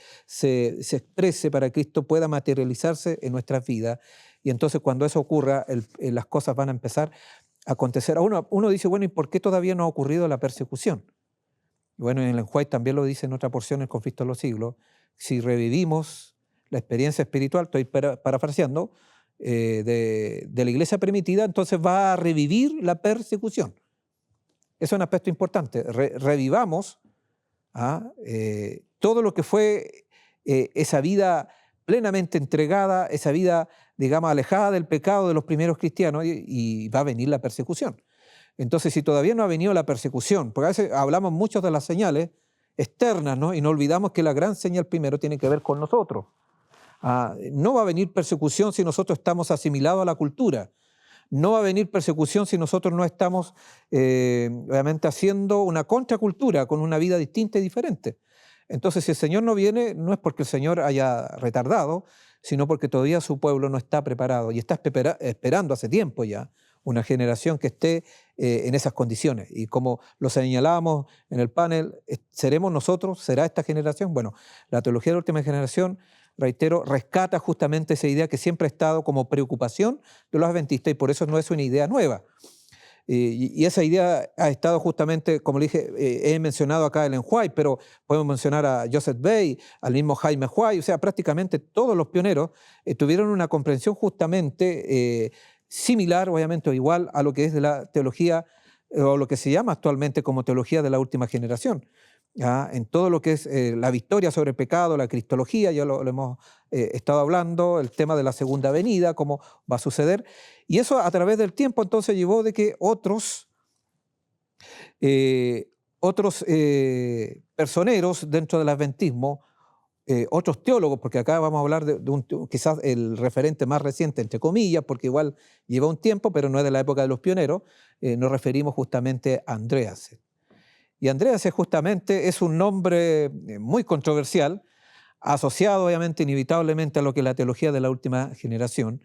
exprese, para que Cristo pueda materializarse en nuestras vidas. Y entonces cuando eso ocurra, las cosas van a empezar a acontecer. Uno dice, bueno, ¿y por qué todavía no ha ocurrido la persecución? Bueno, en Ellen White también lo dice en otra porción, El conflicto de los siglos. Si revivimos la experiencia espiritual, estoy parafraseando, de la iglesia primitiva, entonces va a revivir la persecución. Eso es un aspecto importante. Revivamos todo lo que fue esa vida plenamente entregada, esa vida, digamos, alejada del pecado de los primeros cristianos, y va a venir la persecución. Entonces, si todavía no ha venido la persecución, porque a veces hablamos mucho de las señales externas, ¿no? Y no olvidamos que la gran señal primero tiene que ver con nosotros. No va a venir persecución si nosotros estamos asimilados a la cultura. No va a venir persecución si nosotros no estamos, obviamente, haciendo una contracultura con una vida distinta y diferente. Entonces, si el Señor no viene, no es porque el Señor haya retardado, sino porque todavía su pueblo no está preparado y está esperando hace tiempo ya una generación que esté en esas condiciones. Y como lo señalábamos en el panel, ¿seremos nosotros? ¿Será esta generación? Bueno, la teología de la última generación, reitero, rescata justamente esa idea que siempre ha estado como preocupación de los adventistas, y por eso no es una idea nueva. Y esa idea ha estado justamente, como le dije, he mencionado acá a Ellen White, pero podemos mencionar a Joseph Bay, al mismo Jaime White, o sea, prácticamente todos los pioneros tuvieron una comprensión justamente similar, obviamente, o igual a lo que es de la teología, o lo que se llama actualmente como teología de la última generación. En todo lo que es la victoria sobre el pecado, la cristología, ya lo hemos estado hablando, el tema de la segunda venida, cómo va a suceder. Y eso a través del tiempo entonces llevó de que otros personeros dentro del adventismo, otros teólogos, porque acá vamos a hablar de quizás el referente más reciente, entre comillas, porque igual lleva un tiempo, pero no es de la época de los pioneros, nos referimos justamente a Andreasen. Y Andreasen justamente es un nombre muy controversial, asociado obviamente inevitablemente a lo que es la teología de la última generación.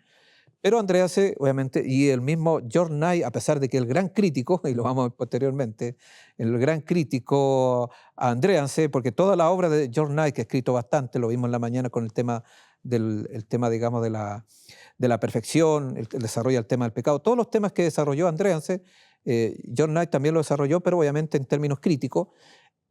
Pero Andreasen, obviamente, y el mismo George Knight, a pesar de que el gran crítico, y lo vamos a ver posteriormente, el gran crítico a Andreasen, porque toda la obra de George Knight, que ha escrito bastante, lo vimos en la mañana con el tema, digamos, de la perfección, el desarrollo del tema del pecado, todos los temas que desarrolló Andreasen, George Knight también lo desarrolló, pero obviamente en términos críticos,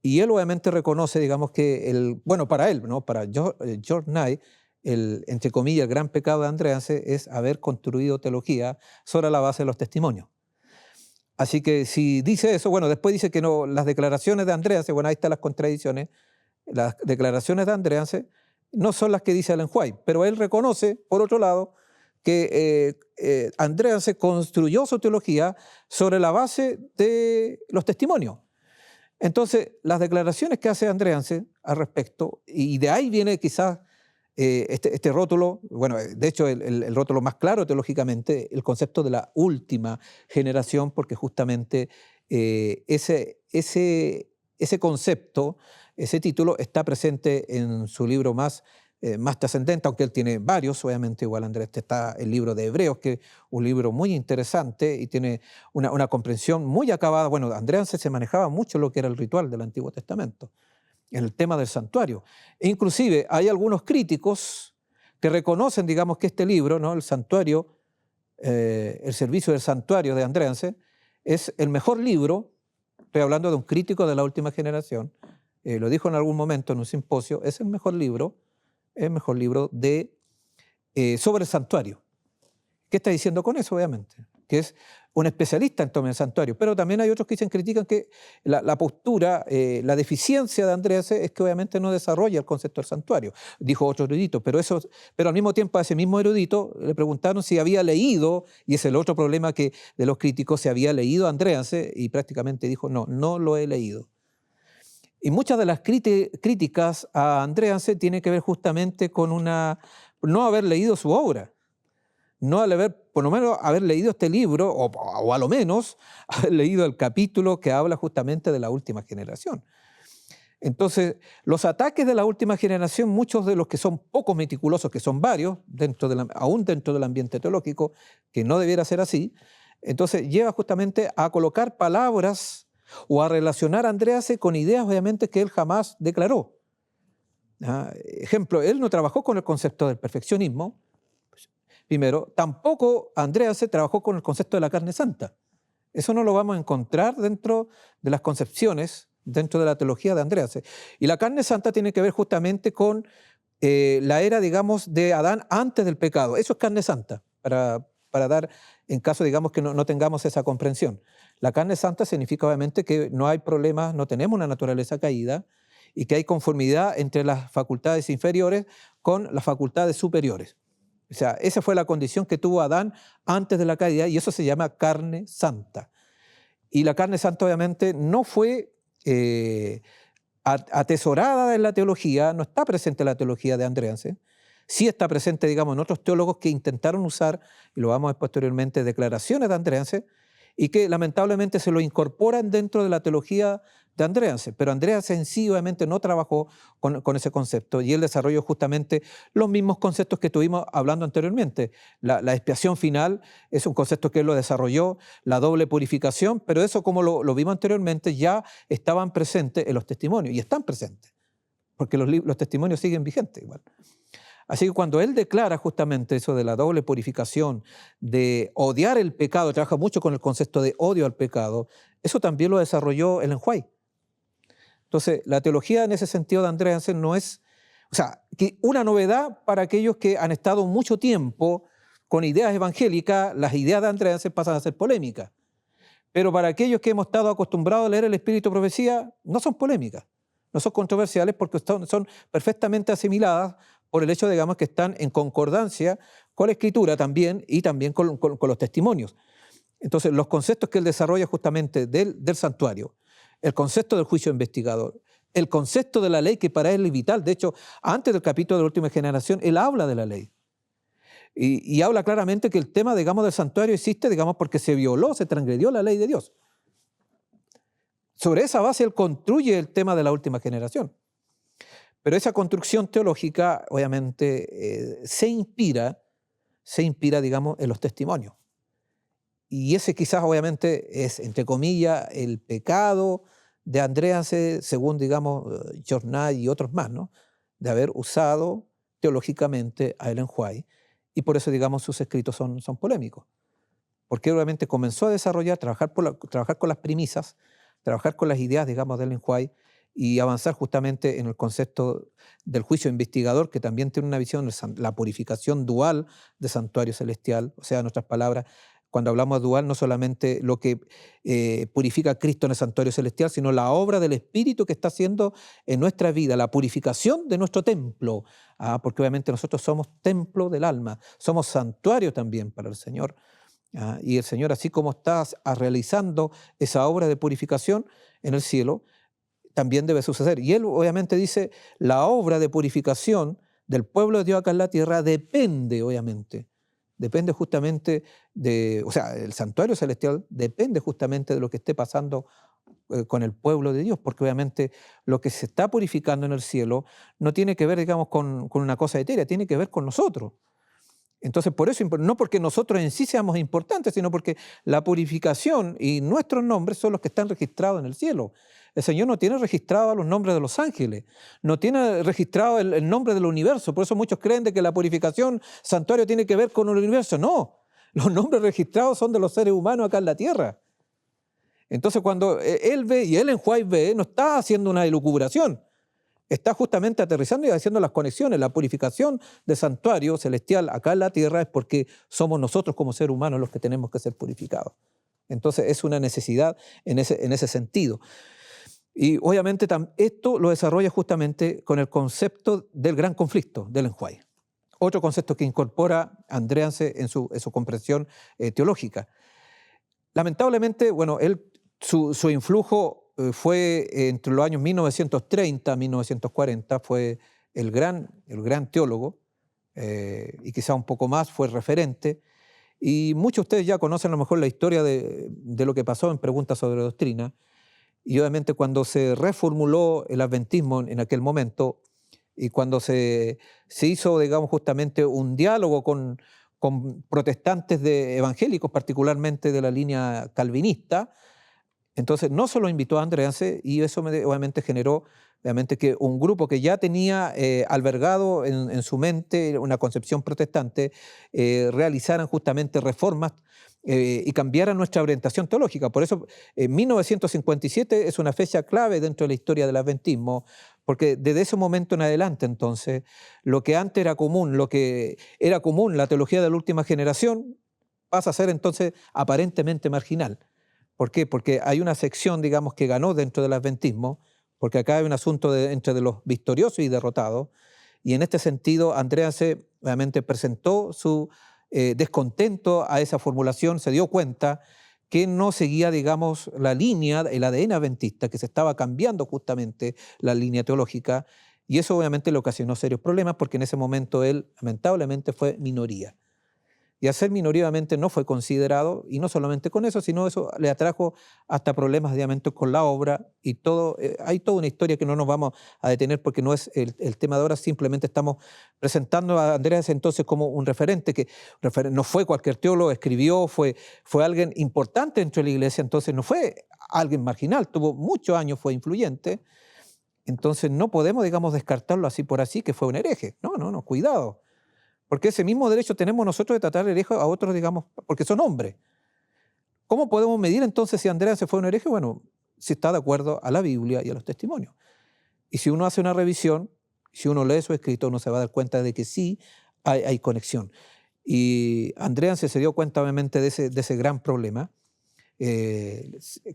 y él obviamente reconoce, digamos, que bueno, para él, ¿no? Para George Knight, entre comillas, el gran pecado de Andreasen es haber construido teología sobre la base de los testimonios. Así que si dice eso, bueno, después dice que no, las declaraciones de Andreasen, bueno, ahí están las contradicciones, las declaraciones de Andreasen no son las que dice Ellen White, pero él reconoce, por otro lado, que Andreasen construyó su teología sobre la base de los testimonios. Entonces, las declaraciones que hace Andreasen al respecto, y de ahí viene quizás este rótulo, bueno, de hecho el rótulo más claro teológicamente, el concepto de la última generación, porque justamente ese concepto, ese título está presente en su libro más trascendente, aunque él tiene varios, obviamente igual Andrés, está el libro de Hebreos, que es un libro muy interesante y tiene una comprensión muy acabada. Bueno, Andrés se manejaba mucho lo que era el ritual del Antiguo Testamento, en el tema del santuario. E inclusive hay algunos críticos que reconocen, digamos, que este libro, ¿no? El santuario, el servicio del santuario de Andreasen, es el mejor libro, estoy hablando de un crítico de la última generación, lo dijo en algún momento en un simposio, es el mejor libro sobre el santuario. ¿Qué está diciendo con eso, obviamente? Que es un especialista en tema del santuario, pero también hay otros que critican que la postura, la deficiencia de Andreasen es que obviamente no desarrolla el concepto del santuario, dijo otro erudito, pero al mismo tiempo a ese mismo erudito le preguntaron si había leído, y es el otro problema de los críticos, si había leído a Andreasen, y prácticamente dijo no lo he leído. Y muchas de las críticas a Andreasen tienen que ver justamente con no haber leído su obra, no por lo menos haber leído este libro, o a lo menos haber leído el capítulo que habla justamente de la última generación. Entonces, los ataques de la última generación, muchos de los que son poco meticulosos, que son varios, aún dentro del ambiente teológico, que no debiera ser así, entonces lleva justamente a colocar palabras o a relacionar a Andréase con ideas, obviamente, que él jamás declaró. Ejemplo, él no trabajó con el concepto del perfeccionismo, primero, tampoco Andréase trabajó con el concepto de la carne santa. Eso no lo vamos a encontrar dentro de las concepciones, dentro de la teología de Andréase. Y la carne santa tiene que ver justamente con la era, digamos, de Adán antes del pecado. Eso es carne santa, para dar, en caso, digamos, que no tengamos esa comprensión. La carne santa significa, obviamente, que no hay problemas, no tenemos una naturaleza caída y que hay conformidad entre las facultades inferiores con las facultades superiores. O sea, esa fue la condición que tuvo Adán antes de la caída y eso se llama carne santa. Y la carne santa obviamente no fue atesorada en la teología, no está presente en la teología de Andréase, sí está presente, digamos, en otros teólogos que intentaron usar, y lo vamos a ver posteriormente, declaraciones de Andréase, y que lamentablemente se lo incorporan dentro de la teología de Andréase, pero Andréase en sí obviamente no trabajó con ese concepto y él desarrolló justamente los mismos conceptos que estuvimos hablando anteriormente. La expiación final es un concepto que él lo desarrolló, la doble purificación, pero eso, como lo vimos anteriormente, ya estaban presentes en los testimonios y están presentes, porque los testimonios siguen vigentes igual. Así que cuando él declara justamente eso de la doble purificación, de odiar el pecado, trabaja mucho con el concepto de odio al pecado, eso también lo desarrolló Ellen White. Entonces, la teología en ese sentido de Andréase no es, o sea, que una novedad para aquellos que han estado mucho tiempo con ideas evangélicas, las ideas de Andréase pasan a ser polémicas. Pero para aquellos que hemos estado acostumbrados a leer el Espíritu de Profecía, no son polémicas, no son controversiales porque son perfectamente asimiladas por el hecho, digamos, que están en concordancia con la Escritura también y también con los testimonios. Entonces, los conceptos que él desarrolla justamente del santuario, el concepto del juicio investigador, el concepto de la ley que para él es vital. De hecho, antes del capítulo de la última generación, él habla de la ley. Y habla claramente que el tema, digamos, del santuario existe, digamos, porque se violó, se transgredió la ley de Dios. Sobre esa base él construye el tema de la última generación. Pero esa construcción teológica, obviamente, se inspira, digamos, en los testimonios. Y ese quizás, obviamente, es, entre comillas, el pecado de Andréase, según, digamos, George Knight y otros más, ¿no? De haber usado teológicamente a Ellen White. Y por eso, digamos, sus escritos son polémicos. Porque obviamente comenzó a desarrollar, trabajar con las premisas, trabajar con las ideas, digamos, de Ellen White y avanzar justamente en el concepto del juicio investigador, que también tiene una visión de la purificación dual de santuario celestial. O sea, en otras palabras, cuando hablamos de dual, no solamente lo que purifica a Cristo en el santuario celestial, sino la obra del Espíritu que está haciendo en nuestra vida, la purificación de nuestro templo, porque obviamente nosotros somos templo del alma, somos santuario también para el Señor. Y el Señor, así como está realizando esa obra de purificación en el cielo, también debe suceder. Y él obviamente dice, la obra de purificación del pueblo de Dios acá en la tierra depende, obviamente, depende justamente o sea, el santuario celestial depende justamente de lo que esté pasando con el pueblo de Dios, porque obviamente lo que se está purificando en el cielo no tiene que ver, digamos, con una cosa etérea, tiene que ver con nosotros. Entonces, por eso, no porque nosotros en sí seamos importantes, sino porque la purificación y nuestros nombres son los que están registrados en el cielo. El Señor no tiene registrado los nombres de los ángeles, no tiene registrado el nombre del universo. Por eso muchos creen de que la purificación santuario tiene que ver con el universo. No, los nombres registrados son de los seres humanos acá en la tierra. Entonces, cuando él ve, y Ellen White ve, no está haciendo una elucubración, está justamente aterrizando y haciendo las conexiones. La purificación del santuario celestial acá en la tierra es porque somos nosotros como seres humanos los que tenemos que ser purificados. Entonces es una necesidad en ese sentido. Y obviamente esto lo desarrolla justamente con el concepto del gran conflicto de Ellen White. Otro concepto que incorpora Andréase en su comprensión teológica. Lamentablemente, bueno, su influjo fue entre los años 1930 y 1940, fue el gran teólogo, y quizá un poco más, fue referente. Y muchos de ustedes ya conocen a lo mejor la historia de lo que pasó en Preguntas sobre Doctrina. Y obviamente cuando se reformuló el adventismo en aquel momento y cuando se hizo, digamos, justamente un diálogo con protestantes evangélicos, particularmente de la línea calvinista, entonces no solo invitó a Andreanse y eso obviamente generó obviamente que un grupo que ya tenía albergado en su mente una concepción protestante realizaran justamente reformas y cambiaran nuestra orientación teológica. Por eso 1957 es una fecha clave dentro de la historia del adventismo, porque desde ese momento en adelante entonces lo que antes era común, la teología de la última generación, pasa a ser entonces aparentemente marginal. ¿Por qué? Porque hay una sección, digamos, que ganó dentro del adventismo, porque acá hay un asunto entre de los victoriosos y derrotados, y en este sentido Andreanse obviamente presentó su descontento a esa formulación, se dio cuenta que no seguía, digamos, la línea, el ADN adventista, que se estaba cambiando justamente la línea teológica, y eso obviamente le ocasionó serios problemas, porque en ese momento él lamentablemente fue minoría. Y al ser minoritariamente no fue considerado, y no solamente con eso, sino eso le atrajo hasta problemas obviamente con la obra y todo. Hay toda una historia que no nos vamos a detener porque no es el tema de ahora, simplemente estamos presentando a Andreas entonces como un referente, que no fue cualquier teólogo, escribió, fue alguien importante dentro de la iglesia, entonces no fue alguien marginal, tuvo muchos años, fue influyente, entonces no podemos, digamos, descartarlo así por así, que fue un hereje. No, cuidado. Porque ese mismo derecho tenemos nosotros de tratar de hereje a otros, digamos, porque son hombres. ¿Cómo podemos medir entonces si Andreas fue un hereje? Bueno, si está de acuerdo a la Biblia y a los testimonios. Y si uno hace una revisión, si uno lee su escrito, uno se va a dar cuenta de que sí hay conexión. Y Andreas se dio cuenta obviamente de ese gran problema.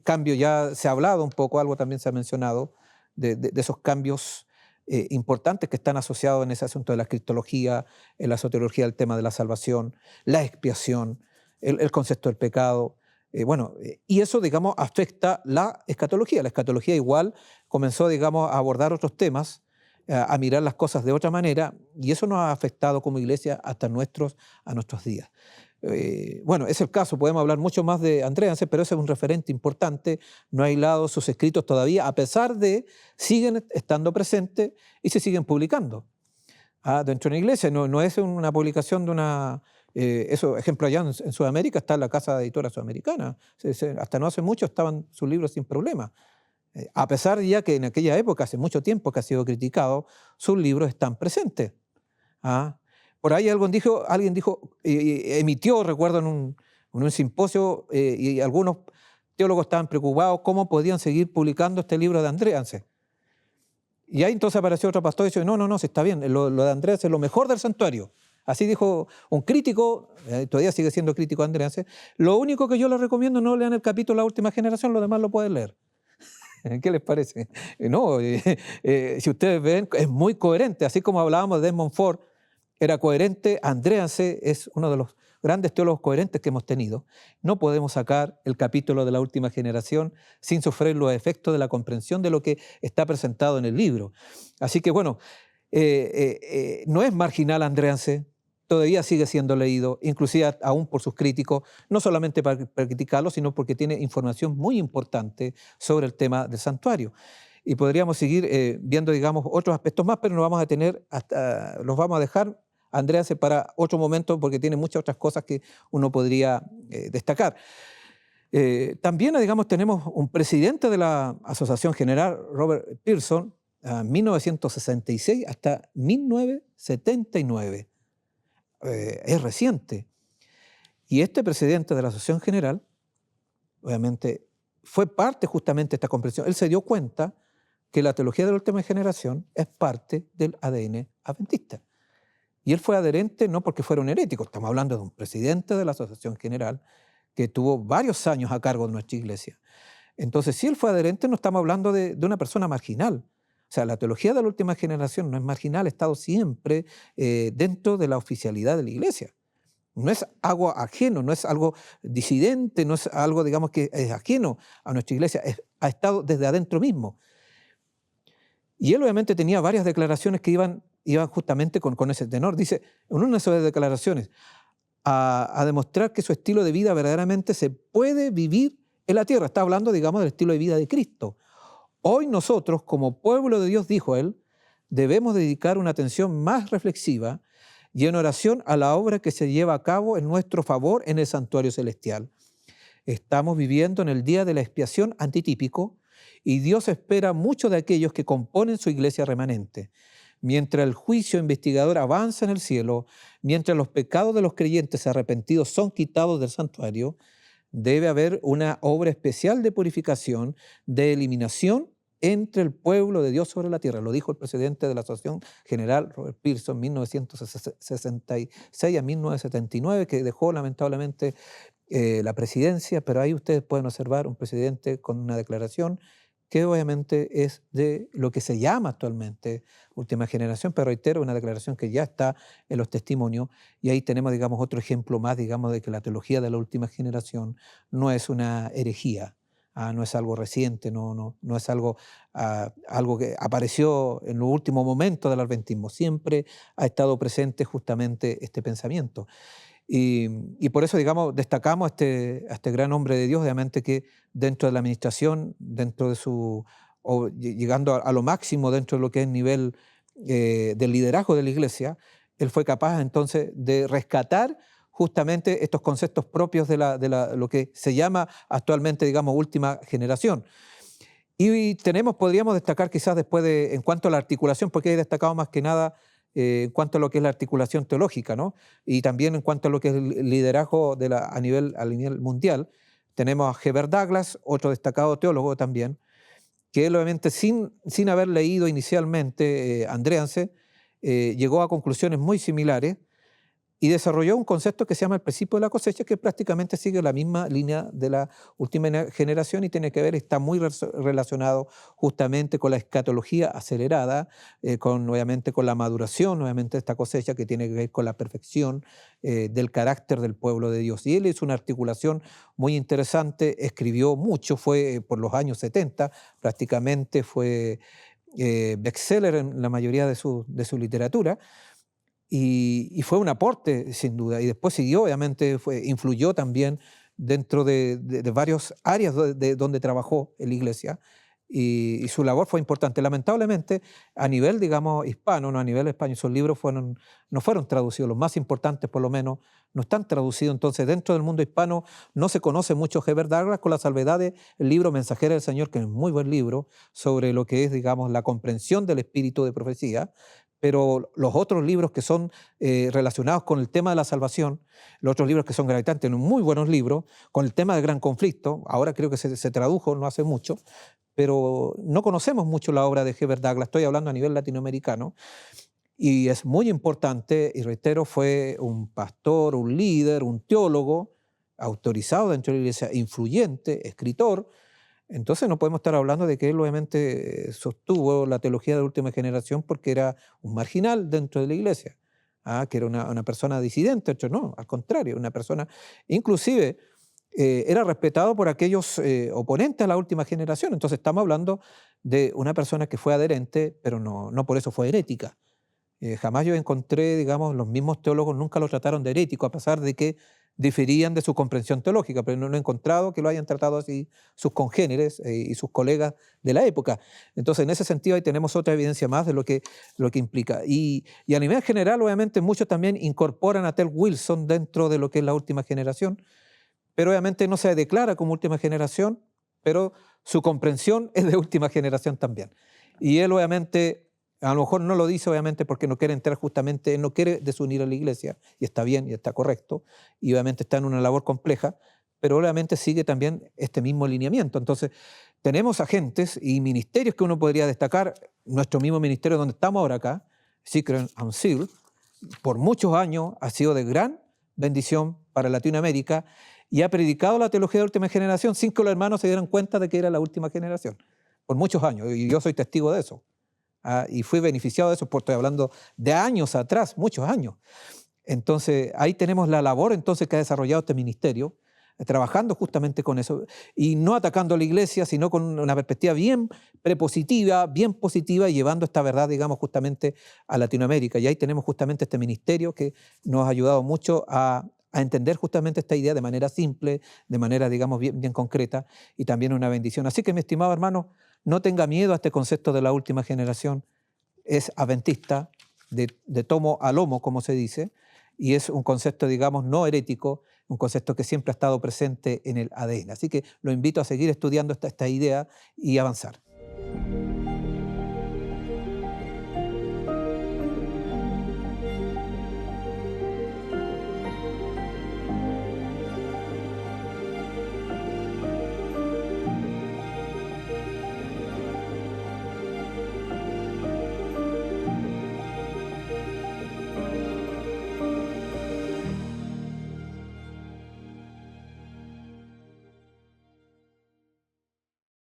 Cambio, ya se ha hablado un poco, algo también se ha mencionado, de esos cambios importantes que están asociados en ese asunto de la cristología, en la soteriología, el tema de la salvación, la expiación, el concepto del pecado. Y eso, digamos, afecta la escatología. La escatología igual comenzó, digamos, a abordar otros temas, a mirar las cosas de otra manera, y eso nos ha afectado como iglesia hasta a nuestros días. Es el caso, podemos hablar mucho más de Andreas, pero ese es un referente importante, no ha aislado sus escritos todavía, a pesar de siguen estando presentes y se siguen publicando dentro de una iglesia. No es una publicación de una... eso, ejemplo, allá en Sudamérica está la casa editora sudamericana, hasta no hace mucho estaban sus libros sin problema. A pesar ya que en aquella época, hace mucho tiempo que ha sido criticado, sus libros están presentes. Por ahí alguien dijo, emitió, recuerdo, en un simposio, y algunos teólogos estaban preocupados cómo podían seguir publicando este libro de Andreas. Y ahí entonces apareció otro pastor y dijo, no, si está bien, lo de Andreas es lo mejor del santuario. Así dijo un crítico, todavía sigue siendo crítico de Andreas, lo único que yo les recomiendo, no lean el capítulo La Última Generación, lo demás lo pueden leer. ¿Qué les parece? Si ustedes ven, es muy coherente, así como hablábamos de Desmond Ford, era coherente. Andreas es uno de los grandes teólogos coherentes que hemos tenido. No podemos sacar el capítulo de La Última Generación sin sufrir los efectos de la comprensión de lo que está presentado en el libro. Así que no es marginal Andreas, todavía sigue siendo leído, inclusive aún por sus críticos, no solamente para criticarlo, sino porque tiene información muy importante sobre el tema del santuario. Y podríamos seguir viendo, digamos, otros aspectos más, pero nos vamos a dejar Andreas para otro momento porque tiene muchas otras cosas que uno podría destacar. También, digamos, tenemos un presidente de la Asociación General, Robert Pearson, 1966 hasta 1979. Es reciente. Y este presidente de la Asociación General, obviamente, fue parte justamente de esta comprensión. Él se dio cuenta que la teología de la última generación es parte del ADN adventista. Y él fue adherente no porque fuera un herético, estamos hablando de un presidente de la Asociación General que tuvo varios años a cargo de nuestra iglesia. Entonces, si él fue adherente, no estamos hablando de una persona marginal. O sea, la teología de la última generación no es marginal, ha estado siempre dentro de la oficialidad de la iglesia. No es algo ajeno, no es algo disidente, no es algo, digamos, que es ajeno a nuestra iglesia, ha estado desde adentro mismo. Y él obviamente tenía varias declaraciones que iban justamente con ese tenor. Dice, en una de sus declaraciones, a demostrar que su estilo de vida verdaderamente se puede vivir en la tierra. Está hablando, digamos, del estilo de vida de Cristo. Hoy nosotros, como pueblo de Dios, dijo él, debemos dedicar una atención más reflexiva y en oración a la obra que se lleva a cabo en nuestro favor en el santuario celestial. Estamos viviendo en el día de la expiación antitípico y Dios espera mucho de aquellos que componen su iglesia remanente. Mientras el juicio investigador avanza en el cielo, mientras los pecados de los creyentes arrepentidos son quitados del santuario, debe haber una obra especial de purificación, de eliminación entre el pueblo de Dios sobre la tierra. Lo dijo el presidente de la Asociación General, Robert Pearson, 1966 a 1979, que dejó lamentablemente la presidencia, pero ahí ustedes pueden observar un presidente con una declaración que obviamente es de lo que se llama actualmente última generación, pero reitero, una declaración que ya está en los testimonios, y ahí tenemos, digamos, otro ejemplo más, digamos, de que la teología de la última generación no es una herejía, no es algo reciente, no es algo, algo que apareció en los últimos momentos del adventismo, siempre ha estado presente justamente este pensamiento. Y por eso, digamos, destacamos a este gran hombre de Dios, obviamente que dentro de la administración, dentro de llegando a lo máximo dentro de lo que es el nivel del liderazgo de la iglesia, él fue capaz entonces de rescatar justamente estos conceptos propios de lo que se llama actualmente, digamos, última generación. Y podríamos destacar quizás después en cuanto a la articulación, porque he destacado más que nada en cuanto a lo que es la articulación teológica, ¿no? Y también en cuanto a lo que es el liderazgo a nivel mundial. Tenemos a Heber Douglass, otro destacado teólogo también, que él obviamente sin haber leído inicialmente Andréanse, llegó a conclusiones muy similares y desarrolló un concepto que se llama el principio de la cosecha, que prácticamente sigue la misma línea de la última generación y tiene que ver, está muy relacionado justamente con la escatología acelerada, obviamente con la maduración, obviamente de esta cosecha que tiene que ver con la perfección del carácter del pueblo de Dios. Y él hizo una articulación muy interesante, escribió mucho, fue por los años 70, prácticamente fue bestseller en la mayoría de su literatura. Y fue un aporte, sin duda. Y después siguió, obviamente, influyó también dentro de varias áreas donde trabajó en la iglesia. Y su labor fue importante. Lamentablemente, a nivel, digamos, hispano, no a nivel español, sus libros no fueron traducidos. Los más importantes, por lo menos, no están traducidos. Entonces, dentro del mundo hispano no se conoce mucho Heber Douglass, con la salvedad del libro Mensajera del Señor, que es un muy buen libro, sobre lo que es, digamos, la comprensión del espíritu de profecía. Pero los otros libros que son relacionados con el tema de la salvación, los otros libros que son gravitantes, muy buenos libros, con el tema del gran conflicto, ahora creo que se tradujo no hace mucho, pero no conocemos mucho la obra de Heber Douglass, estoy hablando a nivel latinoamericano, y es muy importante, y reitero, fue un pastor, un líder, un teólogo, autorizado dentro de la iglesia, influyente, escritor. Entonces no podemos estar hablando de que él obviamente sostuvo la teología de la última generación porque era un marginal dentro de la iglesia, que era una persona disidente. No, al contrario, una persona, inclusive era respetado por aquellos oponentes a la última generación. Entonces estamos hablando de una persona que fue adherente, pero no por eso fue herética. Jamás yo encontré, digamos, los mismos teólogos nunca lo trataron de herético, a pesar de que diferían de su comprensión teológica, pero no he encontrado que lo hayan tratado así sus congéneres y sus colegas de la época. Entonces, en ese sentido, ahí tenemos otra evidencia más de lo que implica. Y a nivel general, obviamente, muchos también incorporan a Tel Wilson dentro de lo que es la última generación, pero obviamente no se declara como última generación, pero su comprensión es de última generación también. Y él, obviamente, a lo mejor no lo dice obviamente porque no quiere entrar justamente, no quiere desunir a la iglesia, y está bien y está correcto, y obviamente está en una labor compleja, pero obviamente sigue también este mismo lineamiento. Entonces, tenemos agentes y ministerios que uno podría destacar, nuestro mismo ministerio donde estamos ahora acá, Secret and Seal, por muchos años ha sido de gran bendición para Latinoamérica y ha predicado la teología de última generación sin que los hermanos se dieran cuenta de que era la última generación, por muchos años, y yo soy testigo de eso. Y fui beneficiado de eso, porque estoy hablando de años atrás, muchos años. Entonces, ahí tenemos la labor entonces que ha desarrollado este ministerio, trabajando justamente con eso, y no atacando a la iglesia, sino con una perspectiva bien prepositiva, bien positiva, y llevando esta verdad, digamos, justamente a Latinoamérica. Y ahí tenemos justamente este ministerio que nos ha ayudado mucho a a entender justamente esta idea de manera simple, de manera, digamos, bien, bien concreta y también una bendición. Así que, mi estimado hermano, no tenga miedo a este concepto de la última generación. Es adventista, de tomo a lomo, como se dice, y es un concepto, digamos, no herético, un concepto que siempre ha estado presente en el ADN. Así que lo invito a seguir estudiando esta idea y avanzar.